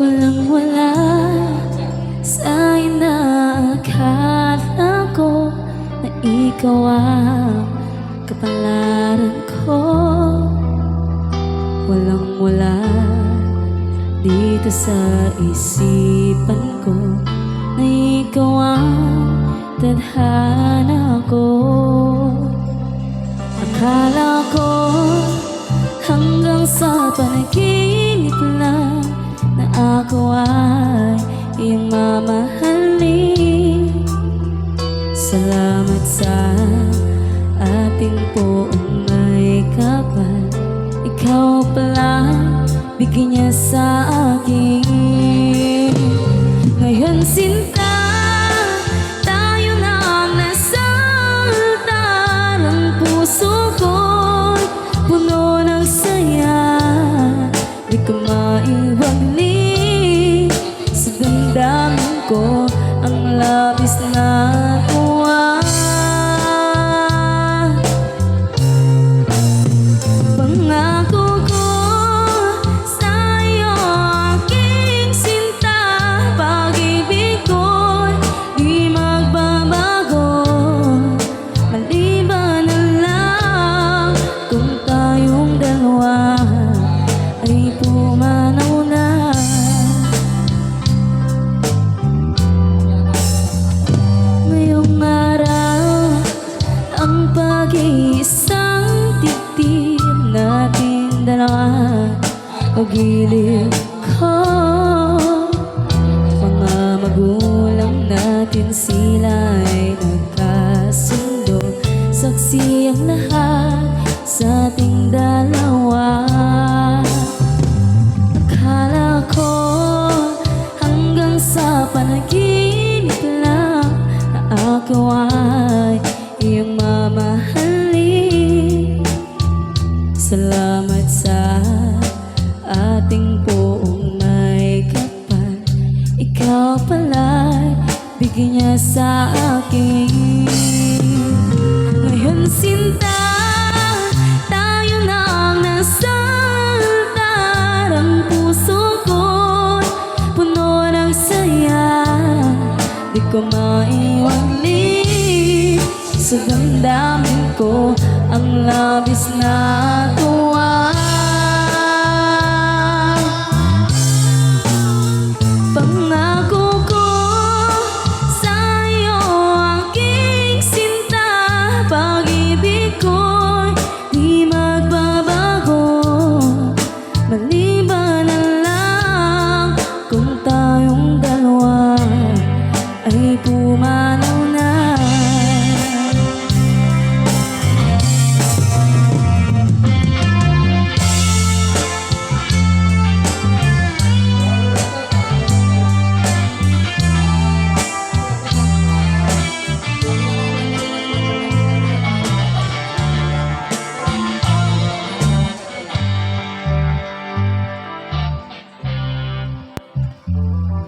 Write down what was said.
walang-wala sa inaakala ko na ikaw ang kapalaran ko. Walang-wala dito sa isipan ko na ikaw ang tadhana ko. Akala ko hanggang sa panaginip lang na ako ay iyong mamahalin. Salamat sa ating poong may kapal. Ikaw pala bigyan niya sa akin. Ngayon sinta, tayo na ang nasa altar. Ang puso ko'y puno ng saya. Di ko maiwagli sa damdamin ko ang labis na tuwa. Pangako ko sa'yo aking sinta, pag-ibig ko'y di magbabago. Maliban na lang kung tayong dalawa ay pumanaw na. Ngayong araw ang pag-iisang titig natin dalawa. Pag-ilip ko, mga magulang natin sila'y nagkasundo. Saksi ang lahat sa ating dalawa. Akala ko hanggang sa panaginip lang na ako ay iyong mamahalin. Salamat sa ating poong may kapal. Ikaw pala'y bigyan niya sa akin. Ngayon sinta, tayo na ang nasa altar. Ang puso ko'y puno ng saya. Di ko maiwagli sa damdamin ko ang labis na tuwa.